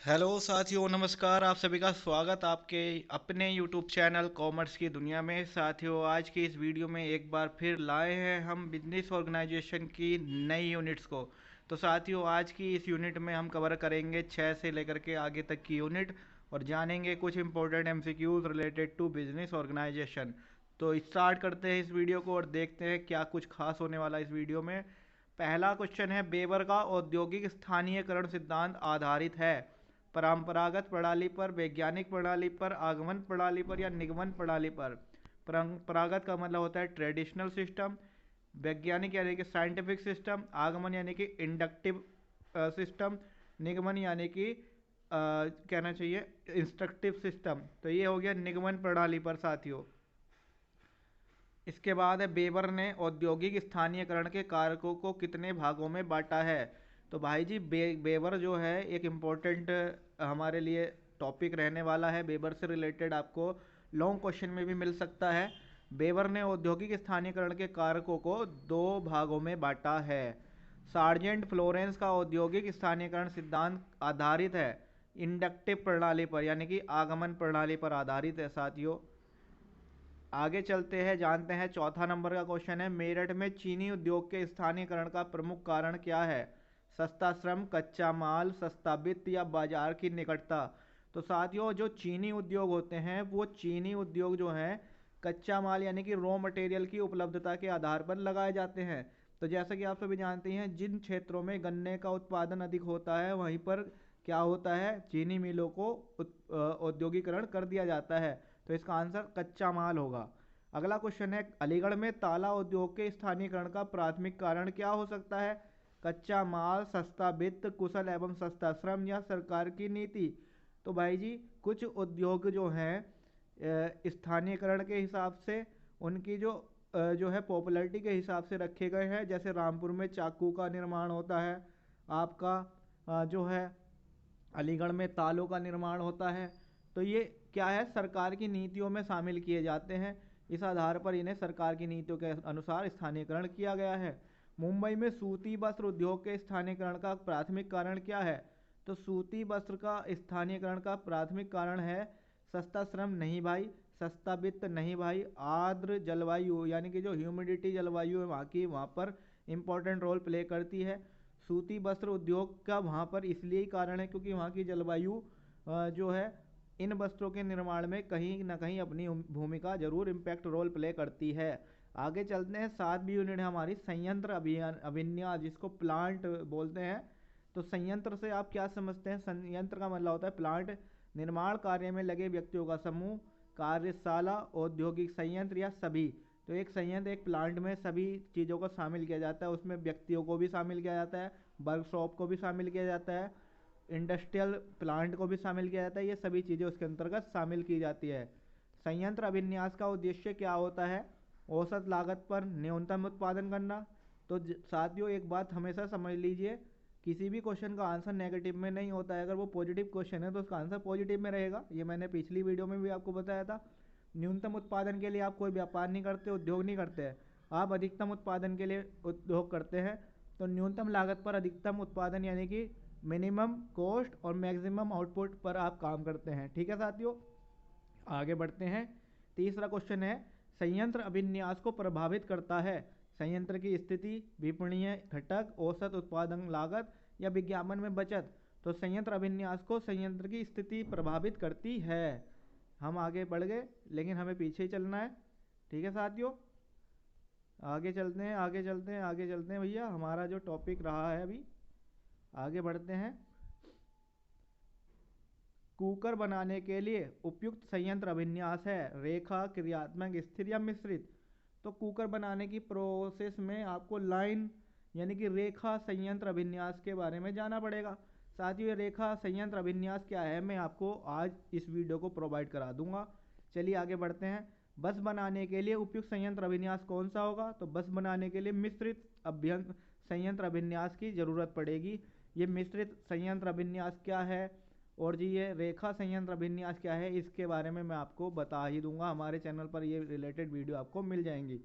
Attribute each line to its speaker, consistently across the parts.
Speaker 1: Hello साथियों, नमस्कार। आप सभी का स्वागत आपके अपने यूट्यूब चैनल कॉमर्स की दुनिया में। साथियों, आज की इस वीडियो में एक बार फिर लाए हैं हम बिजनेस ऑर्गेनाइजेशन की नई यूनिट्स को। तो साथियों, आज की इस यूनिट में हम कवर करेंगे 6 से लेकर के आगे तक की यूनिट और जानेंगे कुछ important MCQs related to business organisation. तो स्टार्ट करते हैं इस वीडियो को और देखते हैं क्या कुछ खास होने वाला है इस वीडियो में। पहला क्वेश्चन है, बेवर का औद्योगिक स्थानीयकरण सिद्धांत आधारित है परंपरागत प्रणाली पर, वैज्ञानिक प्रणाली पर, आगमन प्रणाली पर या निगमन प्रणाली पर। परंपरागत का मतलब होता है ट्रेडिशनल सिस्टम, वैज्ञानिक यानी कि साइंटिफिक सिस्टम, आगमन यानी कि इंडक्टिव सिस्टम, निगमन यानी कि कहना चाहिए इंस्ट्रक्टिव सिस्टम। तो ये हो गया निगमन प्रणाली पर साथियों। इसके बाद है, बेवर ने औद्योगिक स्थानीयकरण के कारकों को कितने भागों में बांटा है। तो भाई जी, बेवर जो है एक इम्पोर्टेंट हमारे लिए टॉपिक रहने वाला है। बेवर से रिलेटेड आपको लॉन्ग क्वेश्चन में भी मिल सकता है। बेवर ने औद्योगिक स्थानीयकरण के कारकों को दो भागों में बांटा है। सार्जेंट फ्लोरेंस का औद्योगिक स्थानीयकरण सिद्धांत आधारित है इंडक्टिव प्रणाली पर, यानी कि आगमन प्रणाली पर आधारित है साथियों। आगे चलते हैं, जानते हैं चौथा नंबर का क्वेश्चन है, मेरठ में चीनी उद्योग के स्थानीयकरण का प्रमुख कारण क्या है। सस्ता श्रम, कच्चा माल, सस्ता वित्त या बाजार की निकटता। तो साथियों, जो चीनी उद्योग होते हैं वो चीनी उद्योग जो है कच्चा माल यानी कि रॉ मटेरियल की उपलब्धता के आधार पर लगाए जाते हैं। तो जैसा कि आप सभी जानते हैं, जिन क्षेत्रों में गन्ने का उत्पादन अधिक होता है वहीं पर क्या होता है, चीनी मिलों को औद्योगिकरण कर दिया जाता है। तो इसका आंसर कच्चा माल होगा। अगला क्वेश्चन है, अलीगढ़ में ताला उद्योग के स्थानीयकरण का प्राथमिक कारण क्या हो सकता है। कच्चा माल, सस्ता वित्त, कुशल एवं सस्ता श्रम या सरकार की नीति। तो भाई जी, कुछ उद्योग जो हैं स्थानीयकरण के हिसाब से उनकी जो है पॉपुलैरिटी के हिसाब से रखे गए हैं। जैसे रामपुर में चाकू का निर्माण होता है, आपका जो है अलीगढ़ में तालों का निर्माण होता है। तो ये क्या है, सरकार की नीतियों में शामिल किए जाते हैं। इस आधार पर इन्हें सरकार की नीतियों के अनुसार स्थानीयकरण किया गया है। मुंबई में सूती वस्त्र उद्योग के स्थानीयकरण का प्राथमिक कारण क्या है। तो सूती वस्त्र का स्थानीयकरण का प्राथमिक कारण है सस्ता श्रम नहीं भाई, सस्ता वित्त नहीं भाई, आर्द्र जलवायु यानी कि जो ह्यूमिडिटी जलवायु है वहाँ की, वहाँ पर इंपॉर्टेंट रोल प्ले करती है। सूती वस्त्र उद्योग का वहाँ पर इसलिए ही कारण है क्योंकि वहाँ की जलवायु जो है इन वस्त्रों के निर्माण में कहीं ना कहीं अपनी भूमिका जरूर इम्पैक्ट रोल प्ले करती है। आगे चलते हैं, 7वीं यूनिट है हमारी संयंत्र अभिन्यास, जिसको प्लांट बोलते हैं। तो संयंत्र से आप क्या समझते हैं। संयंत्र का मतलब होता है प्लांट, निर्माण कार्य में लगे व्यक्तियों का समूह, कार्यशाला, औद्योगिक संयंत्र या सभी। तो एक संयंत्र, एक प्लांट में सभी चीज़ों को शामिल किया जाता है। उसमें व्यक्तियों को भी शामिल किया जाता है, वर्कशॉप को भी शामिल किया जाता है, इंडस्ट्रियल प्लांट को भी शामिल किया जाता है। ये सभी चीज़ें उसके अंतर्गत शामिल की जाती है। संयंत्र अभिन्यास का उद्देश्य क्या होता है। औसत लागत पर न्यूनतम उत्पादन करना। तो साथियों, एक बात हमेशा समझ लीजिए, किसी भी क्वेश्चन का आंसर नेगेटिव में नहीं होता है। अगर वो पॉजिटिव क्वेश्चन है तो उसका आंसर पॉजिटिव में रहेगा। ये मैंने पिछली वीडियो में भी आपको बताया था। न्यूनतम उत्पादन के लिए आप कोई व्यापार नहीं करते, उद्योग नहीं करते हैं, आप अधिकतम उत्पादन के लिए उद्योग करते हैं। तो न्यूनतम लागत पर अधिकतम उत्पादन यानी कि मिनिमम कॉस्ट और मैक्सिमम आउटपुट पर आप काम करते हैं। ठीक है साथियों, आगे बढ़ते हैं। तीसरा क्वेश्चन है, संयंत्र अभिन्यास को प्रभावित करता है संयंत्र की स्थिति, विपणनीय घटक, औसत उत्पादन लागत या विज्ञापन में बचत। तो संयंत्र अभिन्यास को संयंत्र की स्थिति प्रभावित करती है। हम आगे बढ़ गए लेकिन हमें पीछे ही चलना है। ठीक है साथियों, आगे चलते हैं, आगे चलते हैं, आगे चलते हैं भैया। हमारा जो टॉपिक रहा है अभी, आगे बढ़ते हैं। कुकर बनाने के लिए उपयुक्त संयंत्र अभिन्यास है रेखा, क्रियात्मक, स्थिर या मिश्रित। तो कुकर बनाने की प्रोसेस में आपको लाइन यानी कि रेखा संयंत्र अभिन्यास के बारे में जाना पड़ेगा। साथियों, ये रेखा संयंत्र अभिन्यास क्या है मैं आपको आज इस वीडियो को प्रोवाइड करा दूंगा। चलिए आगे बढ़ते हैं। बस बनाने के लिए उपयुक्त संयंत्र अभिन्यास कौन सा होगा। तो बस बनाने के लिए मिश्रित अभ्यंत संयंत्र अभिन्यास की जरूरत पड़ेगी। ये मिश्रित संयंत्र अभिन्यास क्या है और जी ये रेखा संयंत्र अभिन्यास क्या है, इसके बारे में मैं आपको बता ही दूंगा। हमारे चैनल पर ये रिलेटेड वीडियो आपको मिल जाएंगी।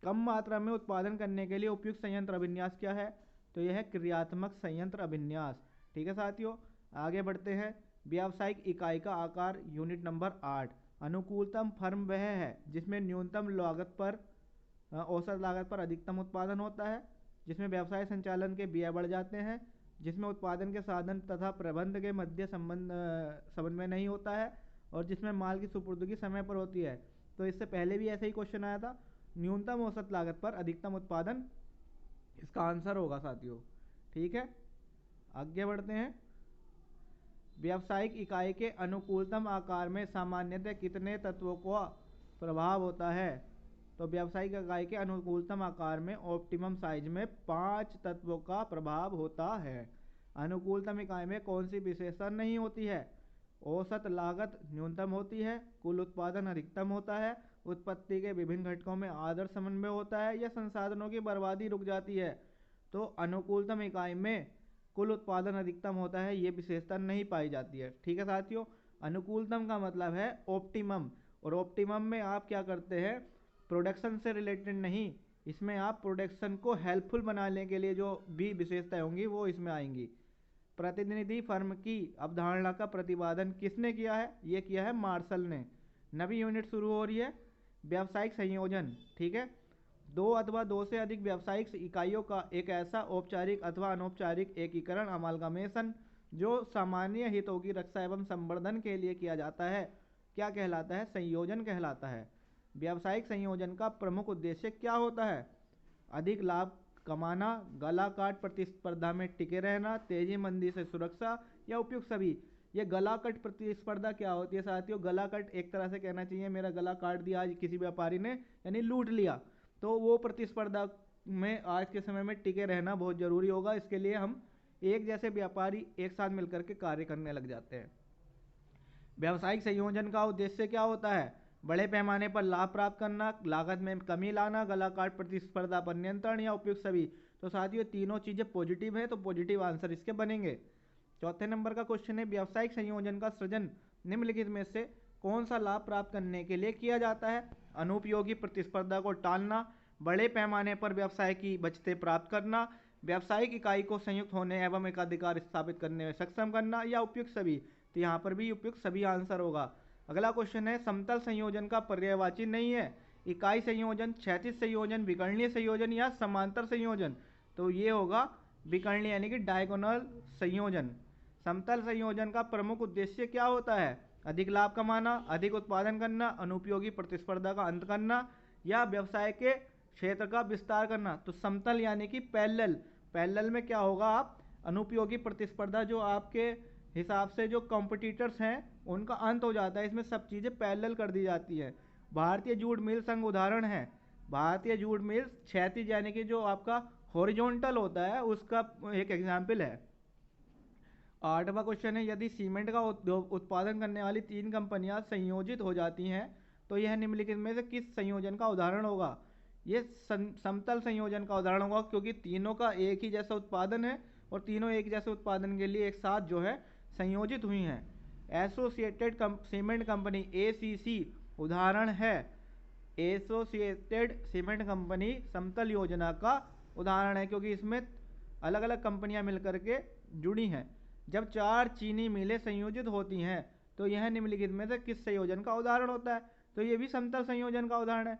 Speaker 1: कम मात्रा में उत्पादन करने के लिए उपयुक्त संयंत्र अभिन्यास क्या है। तो यह है क्रियात्मक संयंत्र अभिन्यास। ठीक है साथियों, आगे बढ़ते हैं। व्यावसायिक इकाई का आकार यूनिट नंबर 8। अनुकूलतम फर्म वह है जिसमें न्यूनतम लागत पर औसत लागत पर अधिकतम उत्पादन होता है, जिसमें व्यवसाय संचालन के व्यय बढ़ जाते हैं, जिसमें उत्पादन के साधन तथा प्रबंध के मध्य समन्वय नहीं होता है, और जिसमें माल की सुपुर्दगी समय पर होती है। तो इससे पहले भी ऐसे ही क्वेश्चन आया था। न्यूनतम औसत लागत पर अधिकतम उत्पादन इसका आंसर होगा साथियों। ठीक है, आगे बढ़ते हैं। व्यावसायिक इकाई के अनुकूलतम आकार में सामान्यतः कितने तत्वों का प्रभाव होता है? तो व्यावसायिक इकाई के अनुकूलतम आकार में ऑप्टिमम साइज में 5 तत्वों का प्रभाव होता है। अनुकूलतम इकाई में कौन सी विशेषता नहीं होती है? औसत लागत न्यूनतम होती है, कुल उत्पादन अधिकतम होता है, उत्पत्ति के विभिन्न घटकों में आदर्श समन्वय होता है, या संसाधनों की बर्बादी रुक जाती है। तो अनुकूलतम इकाई में कुल उत्पादन अधिकतम होता है, ये विशेषता नहीं पाई जाती है। ठीक है साथियों, अनुकूलतम का मतलब है ऑप्टिमम, और ऑप्टिमम में आप क्या करते हैं, प्रोडक्शन से रिलेटेड नहीं, इसमें आप प्रोडक्शन को हेल्पफुल बनाने के लिए जो भी विशेषताएं होंगी वो इसमें आएंगी। प्रतिनिधि फर्म की अवधारणा का प्रतिपादन किसने किया है? ये किया है मार्शल ने। नवी यूनिट शुरू हो रही है, व्यावसायिक संयोजन। ठीक है, दो अथवा दो से अधिक व्यावसायिक इकाइयों का एक ऐसा औपचारिक अथवा अनौपचारिक एकीकरण अमालगमेशन जो सामान्य हितों की रक्षा एवं संवर्धन के लिए किया जाता है, क्या कहलाता है? संयोजन कहलाता है। व्यावसायिक संयोजन का प्रमुख उद्देश्य क्या होता है? अधिक लाभ कमाना, गला काट प्रतिस्पर्धा में टिके रहना, तेजी मंदी से सुरक्षा, या उपयुक्त सभी। ये गला कट प्रतिस्पर्धा क्या होती है साथियों? गला कट एक तरह से कहना चाहिए मेरा गला काट दिया आज किसी व्यापारी ने, यानी लूट लिया। तो वो प्रतिस्पर्धा में आज के समय में टिके रहना बहुत जरूरी होगा। इसके लिए हम एक जैसे व्यापारी एक साथ मिलकर के कार्य करने लग जाते हैं। व्यावसायिक संयोजन का उद्देश्य क्या होता है? बड़े पैमाने पर लाभ प्राप्त करना, लागत में कमी लाना, गला काट प्रतिस्पर्धा पर नियंत्रण, या उपयुक्त सभी। तो साथियों तीनों चीजें पॉजिटिव है, तो पॉजिटिव आंसर इसके बनेंगे। चौथे नंबर का क्वेश्चन है, व्यावसायिक संयोजन का सृजन निम्नलिखित में से कौन सा लाभ प्राप्त करने के लिए किया जाता है? अनुपयोगी प्रतिस्पर्धा को टालना, बड़े पैमाने पर व्यवसाय की बचतें प्राप्त करना, व्यावसायिक इकाई को संयुक्त होने एवं एकाधिकार स्थापित करने में सक्षम करना, या उपयुक्त सभी। तो यहाँ पर भी उपयुक्त सभी आंसर होगा। अगला क्वेश्चन है, समतल संयोजन का पर्यायवाची नहीं है। इकाई संयोजन, क्षैतिज संयोजन, विकर्णीय संयोजन, या समांतर संयोजन। तो ये होगा विकर्णीय यानी कि डायगोनल संयोजन। समतल संयोजन का प्रमुख उद्देश्य क्या होता है? अधिक लाभ कमाना, अधिक उत्पादन करना, अनुपयोगी प्रतिस्पर्धा का अंत करना, या व्यवसाय के क्षेत्र का विस्तार करना। तो समतल यानी कि पैरेलल। पैरेलल में क्या होगा, आप अनुपयोगी प्रतिस्पर्धा जो आपके हिसाब से जो कॉम्पिटिटर्स हैं उनका अंत हो जाता है, इसमें सब चीज़ें पैरेलल कर दी जाती है। भारतीय जूट मिल संघ उदाहरण है। भारतीय जूट मिल क्षैतिज यानी कि जो आपका हॉरिजॉन्टल होता है उसका एक एग्जाम्पल है। आठवां क्वेश्चन है, यदि सीमेंट का उत्पादन करने वाली 3 कंपनियां संयोजित हो जाती हैं तो यह निम्नलिखित में से किस संयोजन का उदाहरण होगा? ये समतल संयोजन का उदाहरण होगा, क्योंकि तीनों का एक ही जैसा उत्पादन है और तीनों एक जैसे उत्पादन के लिए एक साथ जो है संयोजित हुई हैं। एसोसिएटेड सीमेंट कंपनी ACC उदाहरण है। एसोसिएटेड सीमेंट कंपनी समतल योजना का उदाहरण है, क्योंकि इसमें अलग अलग कंपनियां मिलकर के जुड़ी हैं। जब 4 चीनी मिलें संयोजित होती हैं तो यह निम्नलिखित में से किस संयोजन का उदाहरण होता है? तो ये भी समतल संयोजन का उदाहरण है।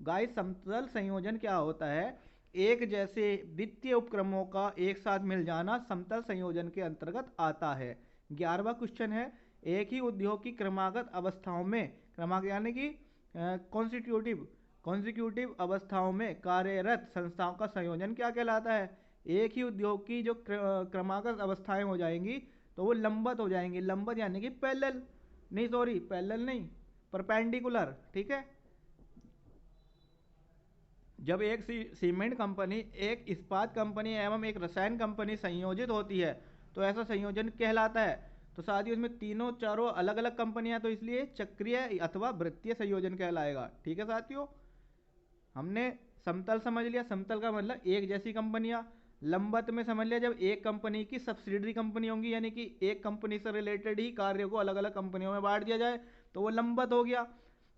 Speaker 1: गाइस, समतल संयोजन क्या होता है? एक जैसे वित्तीय उपक्रमों का एक साथ मिल जाना समतल संयोजन के अंतर्गत आता है। 11वां क्वेश्चन है, एक ही उद्योग की क्रमागत अवस्थाओं में, क्रमागत यानी कि कॉन्जिक्यूटिव अवस्थाओं में कार्यरत संस्थाओं का संयोजन क्या कहलाता है? एक ही उद्योग की जो क्रमागत अवस्थाएं हो जाएंगी तो वो लंबवत हो जाएंगी। लंबवत यानी कि पैरेलल, नहीं सॉरी पैरेलल नहीं, परपेंडिकुलर। ठीक है, जब एक सीमेंट कंपनी, एक इस्पात कंपनी एवं एक रसायन कंपनी संयोजित होती है तो ऐसा संयोजन कहलाता है। तो साथियों इसमें तीनों चारों अलग अलग कंपनियां, तो इसलिए चक्रीय अथवा वृत्तीय संयोजन कहलाएगा। ठीक है साथियों, हमने समतल समझ लिया, समतल का मतलब एक जैसी कंपनियां। लंबवत में समझ लिया जब एक कंपनी की सब्सिडरी कंपनी होंगी, यानी कि एक कंपनी से रिलेटेड ही कार्य को अलग अलग कंपनियों में बांट दिया जाए तो वो लंबवत हो गया।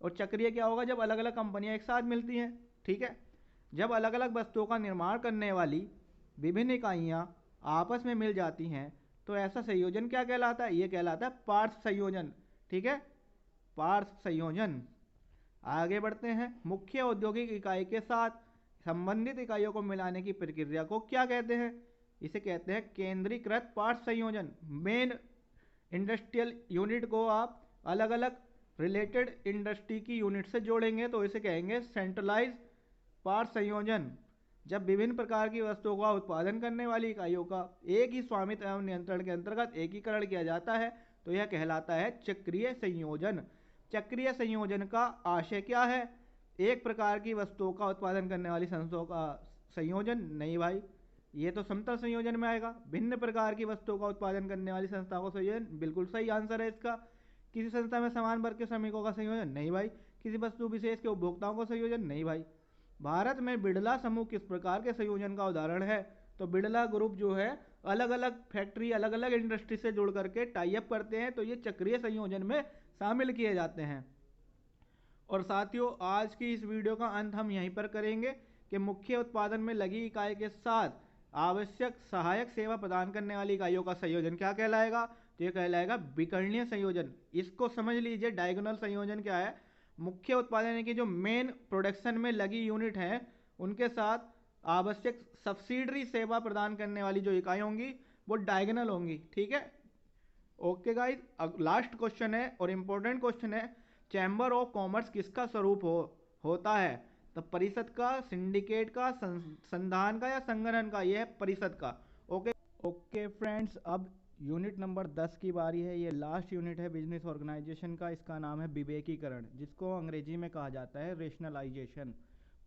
Speaker 1: और चक्रीय क्या होगा? जब अलग अलग कंपनियां एक साथ मिलती हैं। ठीक है, जब अलग अलग वस्तुओं का निर्माण करने वाली विभिन्न इकाइयां आपस में मिल जाती हैं तो ऐसा संयोजन क्या कहलाता है? ये कहलाता है पार्श्व संयोजन। ठीक है, पार्श्व संयोजन। आगे बढ़ते हैं। मुख्य औद्योगिक इकाई के साथ संबंधित इकाइयों को मिलाने की प्रक्रिया को क्या कहते हैं? इसे कहते हैं केंद्रीकृत पार्श्व संयोजन। मेन इंडस्ट्रियल यूनिट को आप अलग अलग रिलेटेड इंडस्ट्री की यूनिट से जोड़ेंगे तो इसे कहेंगे सेंट्रलाइज पार्श्व संयोजन। जब विभिन्न प्रकार की वस्तुओं का उत्पादन करने वाली इकाइयों का एक ही स्वामित्व एवं नियंत्रण के अंतर्गत एकीकरण किया जाता है तो यह कहलाता है चक्रीय संयोजन। चक्रीय संयोजन का आशय क्या है? एक प्रकार की वस्तुओं का उत्पादन करने वाली संस्थाओं का संयोजन? नहीं भाई, ये तो समतल संयोजन में आएगा। भिन्न प्रकार की वस्तुओं का उत्पादन करने वाली संस्थाओं का संयोजन, बिल्कुल सही आंसर है इसका। किसी संस्था में समान वर्ग के श्रमिकों का संयोजन? नहीं भाई। किसी वस्तु विशेष के उपभोक्ताओं का संयोजन? नहीं भाई। भारत में बिड़ला समूह किस प्रकार के संयोजन का उदाहरण है? तो बिड़ला ग्रुप जो है अलग अलग फैक्ट्री, अलग अलग इंडस्ट्री से जुड़ करके टाई अप करते हैं, तो ये चक्रीय संयोजन में शामिल किए जाते हैं। और साथियों, आज की इस वीडियो का अंत हम यहीं पर करेंगे कि मुख्य उत्पादन में लगी इकाई के साथ आवश्यक सहायक सेवा प्रदान करने वाली इकाइयों का संयोजन क्या कहलाएगा? तो ये कहलाएगा विकर्णीय संयोजन। इसको समझ लीजिए, डायगोनल संयोजन क्या है? मुख्य उत्पादन की जो मेन प्रोडक्शन में लगी यूनिट है उनके साथ आवश्यक सब्सिडरी सेवा प्रदान करने वाली जो इकाई होंगी वो डायगोनल होंगी। ठीक है, ओके गाइस। अब लास्ट क्वेश्चन है और इंपॉर्टेंट क्वेश्चन है, चैम्बर ऑफ कॉमर्स किसका स्वरूप होता है? तो परिषद का, सिंडिकेट का, संधान का या संगठन का? यह है परिषद का। ओके ओके फ्रेंड्स, अब यूनिट नंबर 10 की बारी है। ये लास्ट यूनिट है बिजनेस ऑर्गेनाइजेशन का। इसका नाम है विवेकीकरण, जिसको अंग्रेजी में कहा जाता है रेशनलाइजेशन।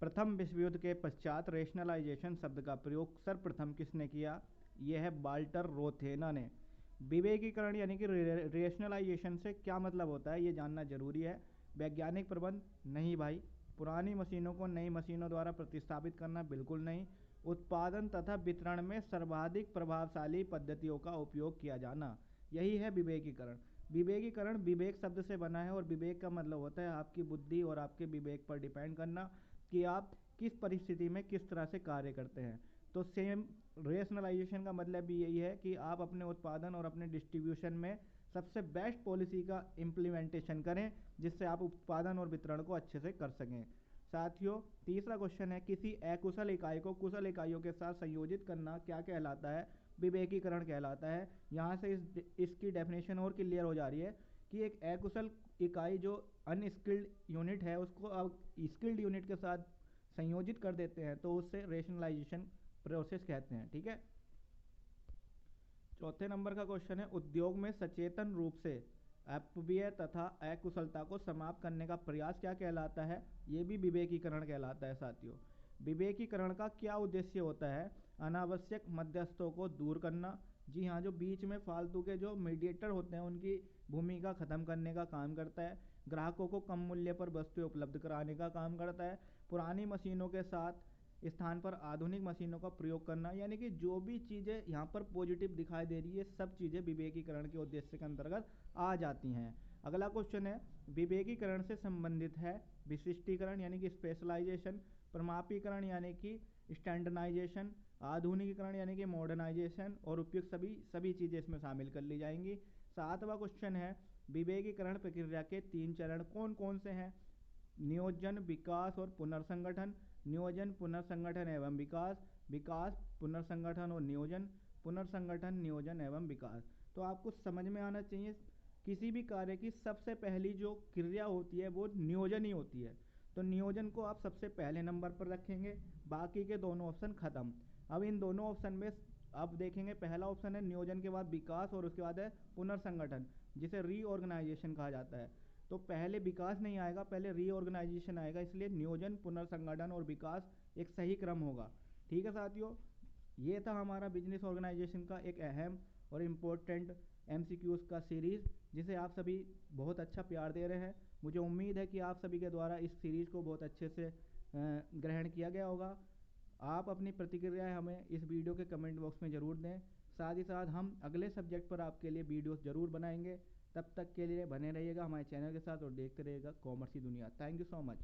Speaker 1: प्रथम विश्व युद्ध के पश्चात रेशनलाइजेशन शब्द का प्रयोग सर्वप्रथम किसने किया? यह है वाल्टर रोथेना ने। विवेकीकरण यानी कि रेशनलाइजेशन से क्या मतलब होता है ये जानना जरूरी है। वैज्ञानिक प्रबंध? नहीं भाई। पुरानी मशीनों को नई मशीनों द्वारा प्रतिस्थापित करना? बिल्कुल नहीं। उत्पादन तथा वितरण में सर्वाधिक प्रभावशाली पद्धतियों का उपयोग किया जाना, यही है विवेकीकरण। विवेकीकरण विवेक शब्द से बना है और विवेक का मतलब होता है आपकी बुद्धि और आपके विवेक पर डिपेंड करना कि आप किस परिस्थिति में किस तरह से कार्य करते हैं। तो सेम रेशनलाइजेशन का मतलब भी यही है कि आप अपने उत्पादन और अपने डिस्ट्रीब्यूशन में सबसे बेस्ट पॉलिसी का इम्प्लीमेंटेशन करें जिससे आप उत्पादन और वितरण को अच्छे से कर सकें। साथियों, तीसरा क्वेश्चन है, किसी अकुशल इकाई को कुशल इकाइयों के साथ संयोजित करना क्या कहलाता है? विवेकीकरण कहलाता है। यहाँ से इसकी डेफिनेशन और क्लियर हो जा रही है कि एक अकुशल इकाई जो अनस्किल्ड यूनिट है उसको अब स्किल्ड यूनिट के साथ संयोजित कर देते हैं तो उससे रेशनलाइजेशन प्रोसेस कहते हैं। ठीक है, चौथे नंबर का क्वेश्चन है, उद्योग में सचेतन रूप से अपव्यय तथा अकुशलता को समाप्त करने का प्रयास क्या कहलाता है? ये भी विवेकीकरण कहलाता है। साथियों, विवेकीकरण का क्या उद्देश्य होता है? अनावश्यक मध्यस्थों को दूर करना। जी हाँ, जो बीच में फालतू के जो मीडिएटर होते हैं उनकी भूमिका खत्म करने का काम करता है। ग्राहकों को कम मूल्य पर वस्तुएं उपलब्ध कराने का काम करता है। पुरानी मशीनों के साथ स्थान पर आधुनिक मशीनों का प्रयोग करना, यानी कि जो भी चीज़ें यहाँ पर पॉजिटिव दिखाई दे रही है सब चीज़ें विवेकीकरण के उद्देश्य के अंतर्गत आ जाती हैं। अगला क्वेश्चन है, विवेकीकरण से संबंधित है विशिष्टीकरण यानी कि स्पेशलाइजेशन, प्रमापीकरण यानी कि स्टैंडर्डाइजेशन, आधुनिकीकरण यानी कि मॉडर्नाइजेशन और उपयुक्त सभी चीज़ें इसमें शामिल कर ली जाएंगी। सातवां क्वेश्चन है, विवेकीकरण प्रक्रिया के 3 चरण कौन कौन से हैं? नियोजन, विकास और पुनर्संगठन। नियोजन, पुनर्संगठन एवं विकास, विकास, पुनर्संगठन और नियोजन, पुनर्संगठन, नियोजन एवं विकास। तो आपको समझ में आना चाहिए किसी भी कार्य की सबसे पहली जो क्रिया होती है वो नियोजन ही होती है। तो नियोजन को आप सबसे पहले नंबर पर रखेंगे, बाकी के दोनों ऑप्शन खत्म। अब इन दोनों ऑप्शन में अब देखेंगे, पहला ऑप्शन है नियोजन के बाद विकास और उसके बाद है पुनर्संगठन जिसे रीऑर्गेनाइजेशन कहा जाता है। तो पहले विकास नहीं आएगा, पहले रीऑर्गेनाइजेशन आएगा, इसलिए नियोजन, पुनर्संगठन और विकास एक सही क्रम होगा। ठीक है साथियों, ये था हमारा बिजनेस ऑर्गेनाइजेशन का एक अहम और इम्पोर्टेंट एमसीक्यूज का सीरीज़ जिसे आप सभी बहुत अच्छा प्यार दे रहे हैं। मुझे उम्मीद है कि आप सभी के द्वारा इस सीरीज़ को बहुत अच्छे से ग्रहण किया गया होगा। आप अपनी प्रतिक्रियाएं हमें इस वीडियो के कमेंट बॉक्स में ज़रूर दें। साथ ही साथ हम अगले सब्जेक्ट पर आपके लिए वीडियोस ज़रूर बनाएंगे। तब तक के लिए बने रहिएगा हमारे चैनल के साथ और देखते रहिएगा कॉमर्स की दुनिया। Thank you so much.